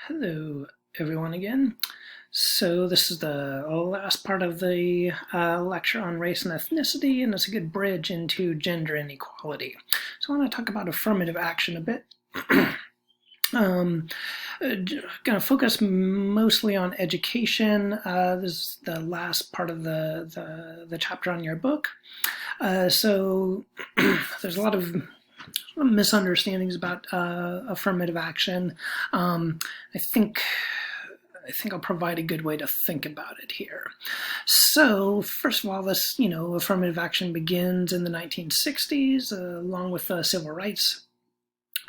Hello, everyone again. So this is the last part of the lecture on race and ethnicity, and it's a good bridge into gender inequality. So I want to talk about affirmative action a bit. Going to focus mostly on education. This is the last part of the chapter on your book. So there's a lot of misunderstandings about affirmative action. I think I'll provide a good way to think about it here. So first of all, this, affirmative action begins in the 1960s, along with the civil rights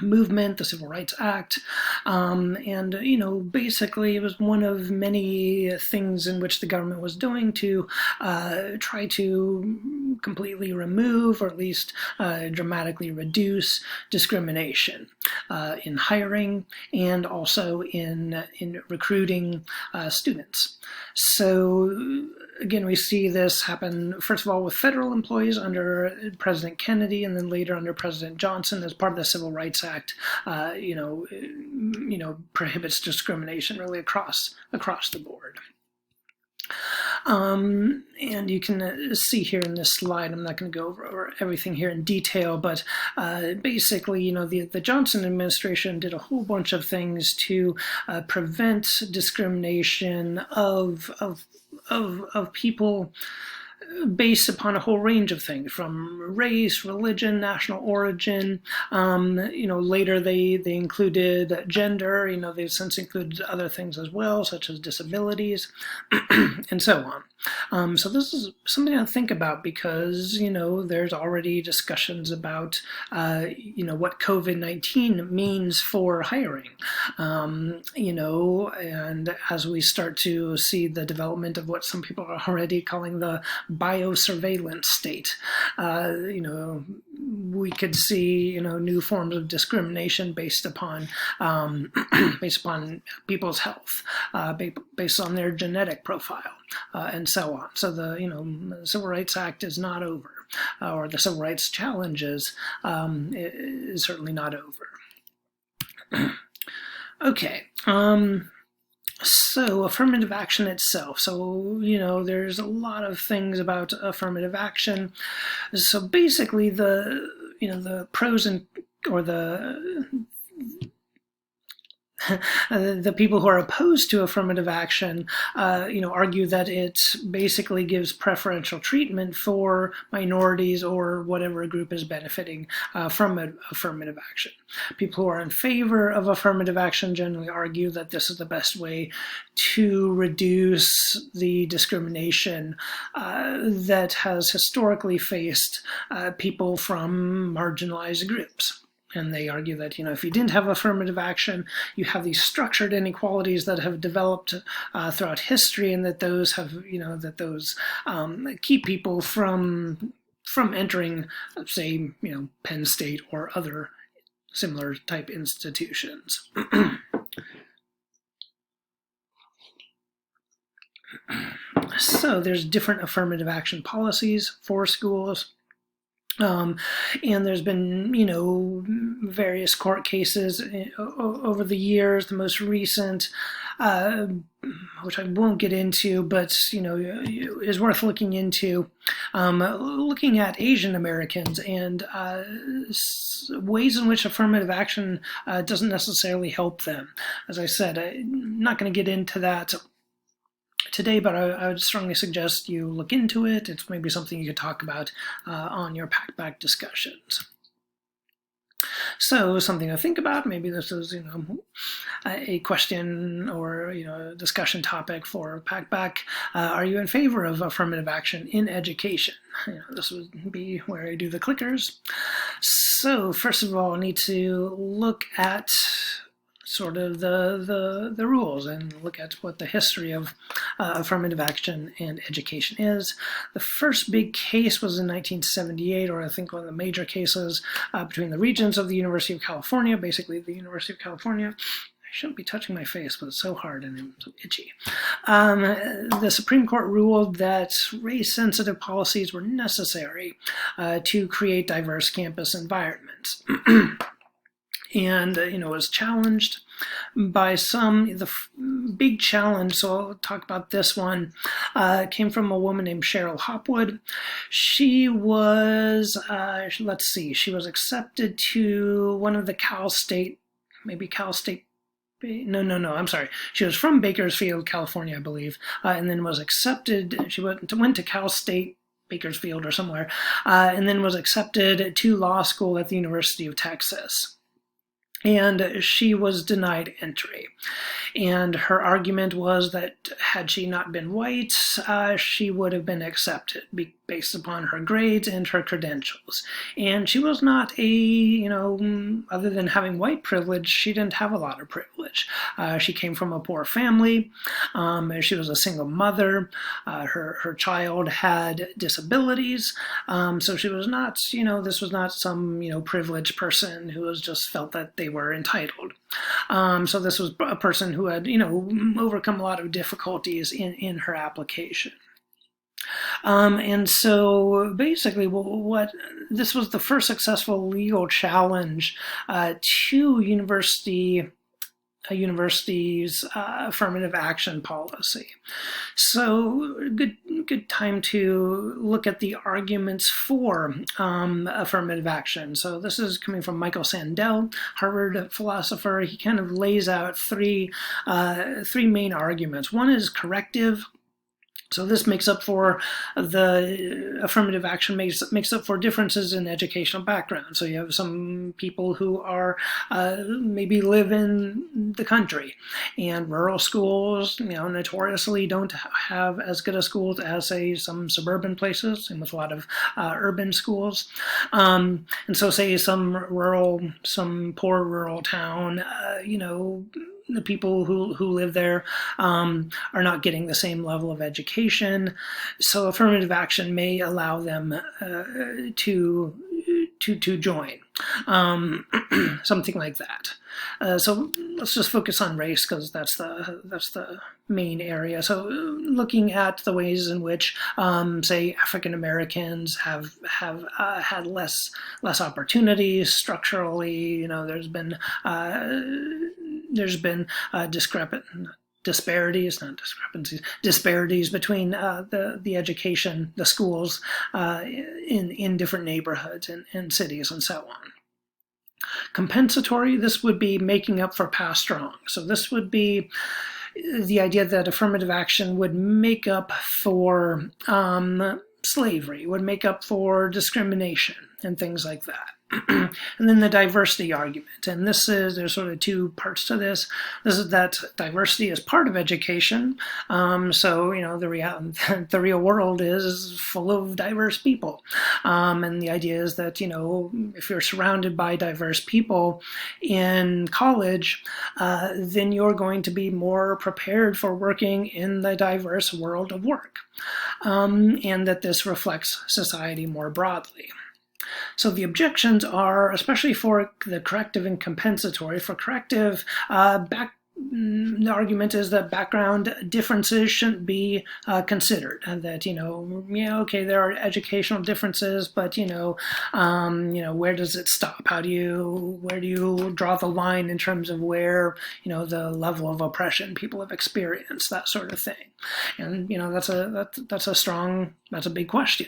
movement, the Civil Rights Act, and basically it was one of many things in which the government was doing to try to completely remove, or at least dramatically reduce, discrimination in hiring and also in recruiting students. So again, we see this happen, first of all, with federal employees under President Kennedy, and then later under President Johnson as part of the Civil Rights Act. Prohibits discrimination really across the board. And you can see here in this slide, I'm not going to go over everything here in detail, but basically, the Johnson administration did a whole bunch of things to prevent discrimination of people based upon a whole range of things, from race, religion, national origin. Later they included gender. They've since included other things as well, such as disabilities, and so on. So this is something to think about because, there's already discussions about, what COVID-19 means for hiring, and as we start to see the development of what some people are already calling the biosurveillance state, we could see, new forms of discrimination based upon people's health, based on their genetic profile, and so on. So the Civil Rights Act is not over, or the civil rights challenges is certainly not over. Okay. So affirmative action itself. So, there's a lot of things about affirmative action. So basically the pros or the people who are opposed to affirmative action, argue that it basically gives preferential treatment for minorities or whatever group is benefiting from affirmative action. People who are in favor of affirmative action generally argue that this is the best way to reduce the discrimination that has historically faced people from marginalized groups. And they argue that, if you didn't have affirmative action, you have these structured inequalities that have developed throughout history, and that those have, keep people from entering, say, Penn State or other similar type institutions. So there's different affirmative action policies for schools. And there's been, various court cases over the years. The most recent, which I won't get into, but, is worth looking into, looking at Asian Americans and ways in which affirmative action doesn't necessarily help them. As I said, I'm not going to get into that today, but I would strongly suggest you look into it. It's maybe something you could talk about on your PACBAC discussions. So something to think about. Maybe this is, a question or, a discussion topic for PACBAC. Are you in favor of affirmative action in education? This would be where I do the clickers. So first of all, I need to look at sort of the rules and look at what the history of affirmative action and education is. The first big case was in 1978, or I think one of the major cases between the regents of the University of California, basically the University of California. I shouldn't be touching my face, but it's so hard and I'm so itchy. The Supreme Court ruled that race-sensitive policies were necessary to create diverse campus environments. and was challenged by some. The big challenge, so I'll talk about this one, came from a woman named Cheryl Hopwood. She was, let's see, she was accepted to one of the Cal State, I'm sorry. She was from Bakersfield, California, I believe, and then was accepted. She went to Cal State, Bakersfield or somewhere, and then was accepted to law school at the University of Texas. And she was denied entry. And her argument was that had she not been white, she would have been accepted based upon her grades and her credentials. And she was not other than having white privilege, she didn't have a lot of privilege. She came from a poor family. She was a single mother. Her child had disabilities. So she was not, this was not some, privileged person who was just felt that they were entitled. So this was a person who had, overcome a lot of difficulties in her application. And so basically this was the first successful legal challenge to a university's affirmative action policy. So good time to look at the arguments for affirmative action. So this is coming from Michael Sandel, Harvard philosopher. He kind of lays out three main arguments. One is corrective. So this makes up for the affirmative action makes up for differences in educational background. So you have some people who are maybe live in the country, and rural schools, notoriously don't have as good a schools as, say, some suburban places, and with a lot of urban schools. And so, say some poor rural town, the people who live there are not getting the same level of education. So affirmative action may allow them to join, something like that. So let's just focus on race, because that's the main area. So looking at the ways in which, say, African Americans have had less opportunities structurally. There's been disparities between the education, the schools in different neighborhoods and cities and so on. Compensatory, this would be making up for past wrong. So this would be the idea that affirmative action would make up for slavery, would make up for discrimination and things like that. And then the diversity argument, and there's sort of two parts to this. This is that diversity is part of education. So the real world is full of diverse people, and the idea is that if you're surrounded by diverse people in college, then you're going to be more prepared for working in the diverse world of work, and that this reflects society more broadly. So the objections are, especially for the corrective and compensatory. For corrective, the argument is that background differences shouldn't be considered. That okay, there are educational differences, but where does it stop? Where do you draw the line in terms of where the level of oppression people have experienced, that sort of thing? And that's a big question.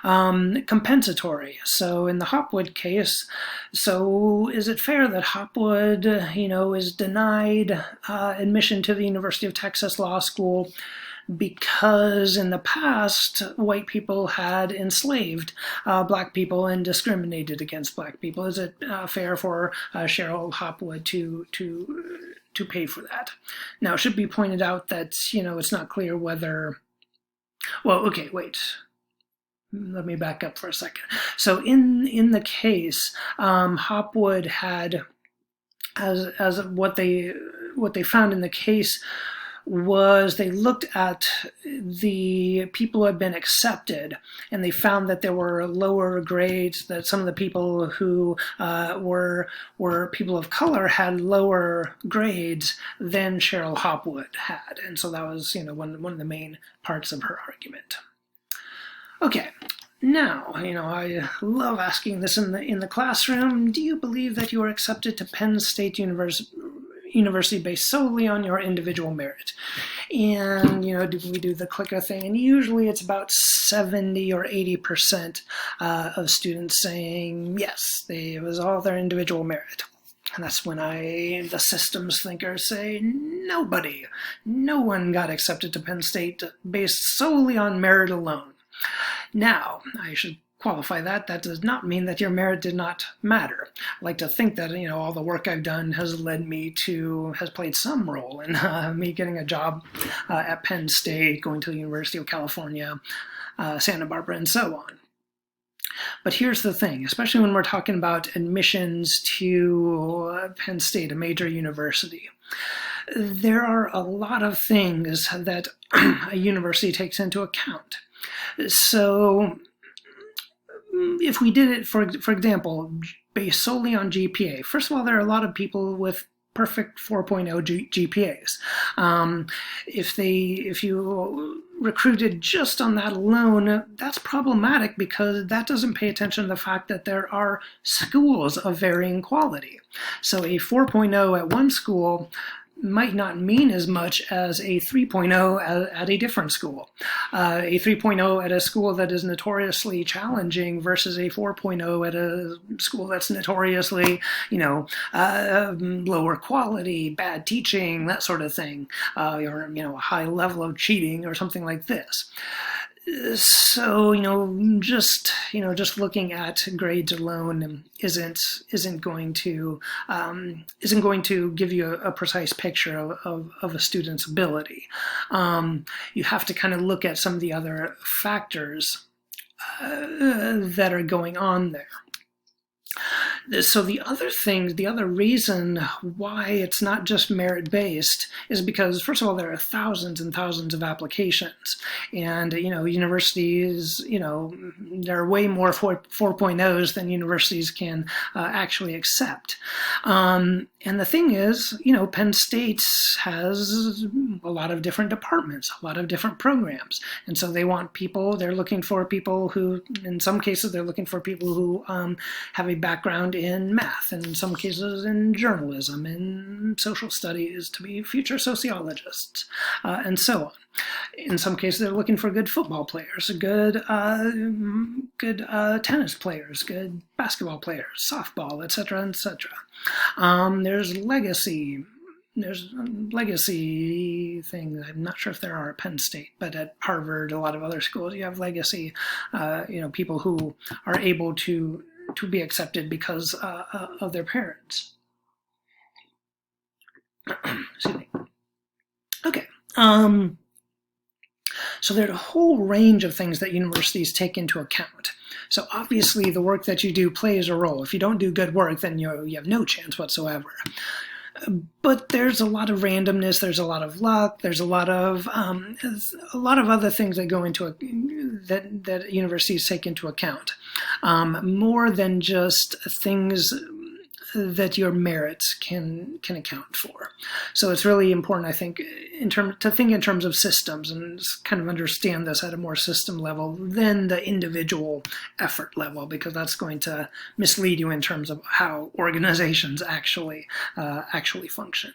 Compensatory. So in the Hopwood case, so is it fair that Hopwood, is denied admission to the University of Texas Law School because in the past, white people had enslaved black people and discriminated against black people? Is it fair for Cheryl Hopwood to pay for that? Now, it should be pointed out that, it's not clear whether... Well, okay, wait. Let me back up for a second. So in the case, Hopwood had, as what they found in the case was, they looked at the people who had been accepted, and they found that there were lower grades, that some of the people who were people of color had lower grades than Cheryl Hopwood had. And so that was one of the main parts of her argument. Okay, Now, I love asking this in the classroom. Do you believe that you are accepted to Penn State University based solely on your individual merit? And we do the clicker thing, and usually it's about 70 or 80% of students saying yes, it was all their individual merit. And that's when the systems thinkers say no one got accepted to Penn State based solely on merit alone. Now, I should qualify that. That does not mean that your merit did not matter. I like to think that all the work I've done has played some role in me getting a job at Penn State, going to the University of California, Santa Barbara, and so on. But here's the thing, especially when we're talking about admissions to Penn State, a major university. There are a lot of things that a university takes into account. So if we did it, for example, based solely on GPA, first of all, there are a lot of people with perfect 4.0 GPAs. If you recruited just on that alone, that's problematic because that doesn't pay attention to the fact that there are schools of varying quality. So a 4.0 at one school might not mean as much as a 3.0 at a different school. A 3.0 at a school that is notoriously challenging versus a 4.0 at a school that's notoriously, lower quality, bad teaching, that sort of thing, or, a high level of cheating or something like this. So just looking at grades alone isn't going to give you a precise picture of a student's ability. You have to kind of look at some of the other factors that are going on there. So the other reason why it's not just merit-based is because, first of all, there are thousands and thousands of applications. And, universities, there are way more 4.0s than universities can actually accept. And the thing is, Penn State has a lot of different departments, a lot of different programs. And so they're looking for people who, in some cases, they're looking for people who have a background in math, and in some cases in journalism, in social studies, to be future sociologists, and so on. In some cases, they're looking for good football players, good tennis players, good basketball players, softball, etc., etc. There's legacy things. I'm not sure if there are at Penn State, but at Harvard, a lot of other schools, you have legacy, people who are able to be accepted because of their parents. Excuse me. Okay. So there's a whole range of things that universities take into account. So obviously the work that you do plays a role. If you don't do good work, then you have no chance whatsoever. But there's a lot of randomness, there's a lot of luck, there's a lot of other things that go into that universities take into account, more than just things that your merits can account for. So it's really important, I think, to think in terms of systems and kind of understand this at a more system level than the individual effort level, because that's going to mislead you in terms of how organizations actually function.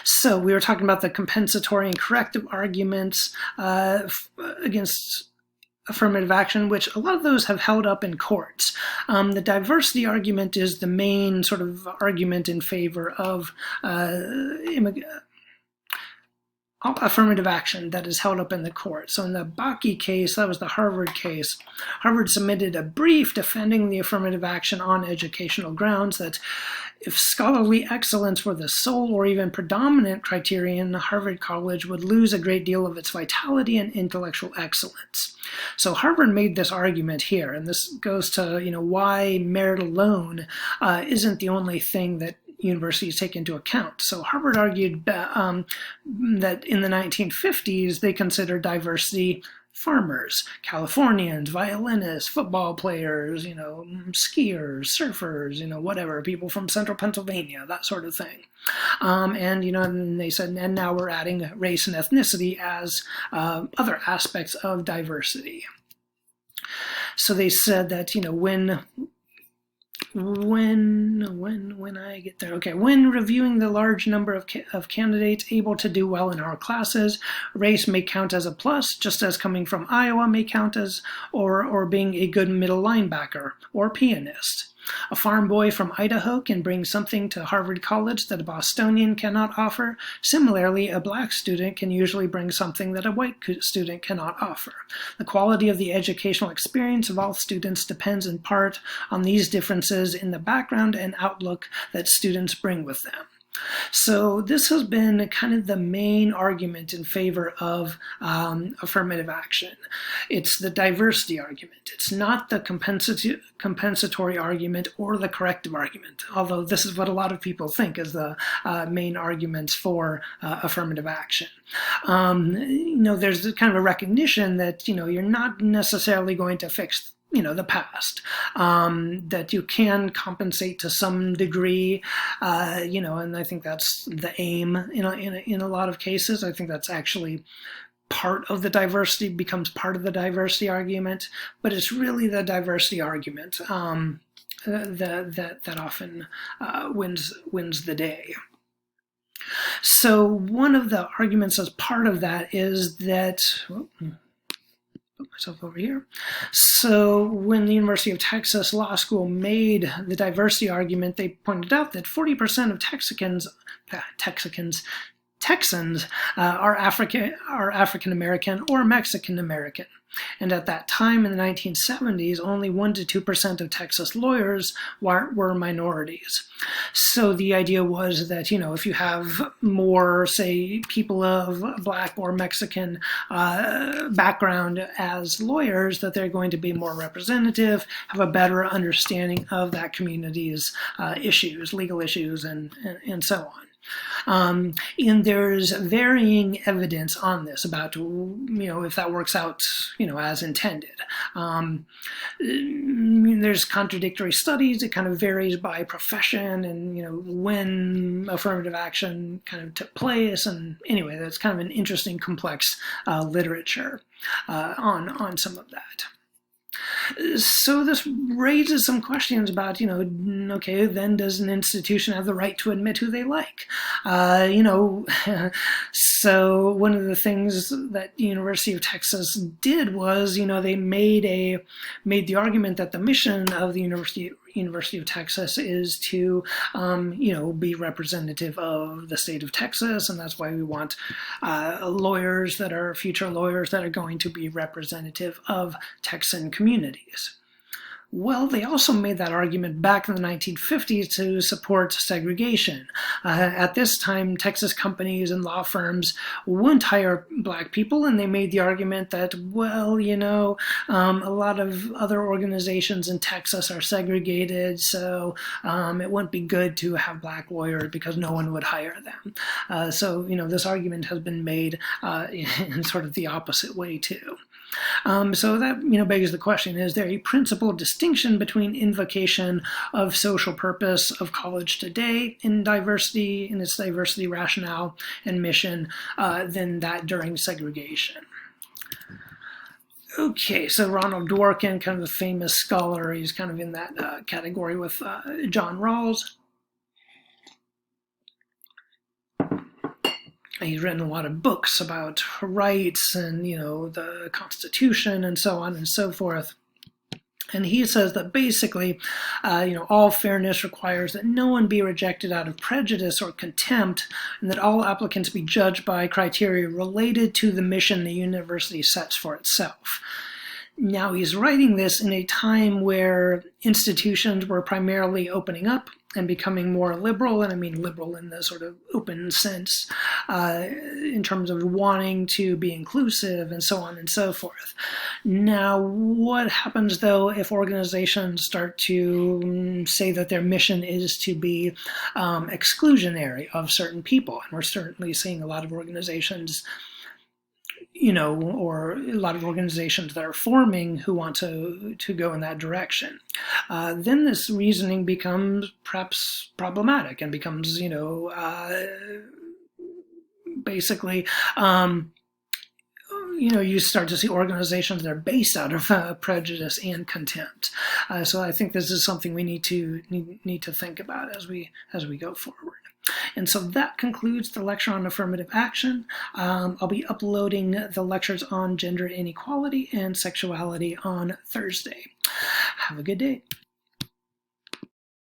So we were talking about the compensatory and corrective arguments against affirmative action, which a lot of those have held up in courts. The diversity argument is the main sort of argument in favor of affirmative action that is held up in the court. So in the Bakke case, that was the Harvard case, Harvard submitted a brief defending the affirmative action on educational grounds that if scholarly excellence were the sole or even predominant criterion, Harvard College would lose a great deal of its vitality and intellectual excellence. So Harvard made this argument here, and this goes to why merit alone isn't the only thing that universities take into account. So Harvard argued that in the 1950s they considered diversity farmers, Californians, violinists, football players, skiers, surfers, whatever, people from central Pennsylvania, that sort of thing. And they said, and now we're adding race and ethnicity as other aspects of diversity. So they said that, when I get there, okay, when reviewing the large number of candidates able to do well in our classes, race may count as a plus, just as coming from Iowa may count as, or being a good middle linebacker or pianist. A farm boy from Idaho can bring something to Harvard College that a Bostonian cannot offer. Similarly, a black student can usually bring something that a white student cannot offer. The quality of the educational experience of all students depends in part on these differences in the background and outlook that students bring with them. So this has been kind of the main argument in favor of affirmative action. It's the diversity argument. It's not the compensatory argument or the corrective argument, although this is what a lot of people think is the main arguments for affirmative action. There's kind of a recognition that, you're not necessarily going to fix the past, that you can compensate to some degree, and I think that's the aim in a lot of cases. I think that's actually part of the diversity, becomes part of the diversity argument, but it's really the diversity argument that often wins the day. So one of the arguments as part of that is that, myself over here. So when the University of Texas Law School made the diversity argument, they pointed out that 40% of Texans are African American or Mexican American. And at that time in the 1970s, only 1 to 2% of Texas lawyers were minorities. So the idea was that, if you have more, say, people of Black or Mexican background as lawyers, that they're going to be more representative, have a better understanding of that community's issues, legal issues, and so on. And there's varying evidence on this about, if that works out, as intended. There's contradictory studies. It kind of varies by profession and, when affirmative action kind of took place. And anyway, that's kind of an interesting, complex literature on some of that. So this raises some questions about, okay, then does an institution have the right to admit who they like? So one of the things that the University of Texas did was, they made the argument that the mission of the University of Texas is to, be representative of the state of Texas, and that's why we want future lawyers that are going to be representative of Texan communities. Well, they also made that argument back in the 1950s to support segregation. At this time, Texas companies and law firms wouldn't hire Black people, and they made the argument that, well, a lot of other organizations in Texas are segregated, so it wouldn't be good to have Black lawyers because no one would hire them. So this argument has been made in sort of the opposite way, too. So that begs the question: is there a principal distinction between invocation of social purpose of college today in its diversity rationale and mission than that during segregation? Okay, so Ronald Dworkin, kind of a famous scholar, he's kind of in that category with John Rawls. He's written a lot of books about rights and, the Constitution and so on and so forth. And he says that basically, all fairness requires that no one be rejected out of prejudice or contempt, and that all applicants be judged by criteria related to the mission the university sets for itself. Now, he's writing this in a time where institutions were primarily opening up and becoming more liberal, and I mean liberal in the sort of open sense, in terms of wanting to be inclusive and so on and so forth. Now, what happens, though, if organizations start to say that their mission is to be exclusionary of certain people? And we're certainly seeing a lot of organizations or a lot of organizations that are forming who want to go in that direction. Then this reasoning becomes perhaps problematic and becomes, basically you start to see organizations that are based out of prejudice and contempt. So I think this is something we need to think about as we go forward. And so that concludes the lecture on affirmative action. I'll be uploading the lectures on gender inequality and sexuality on Thursday. Have a good day.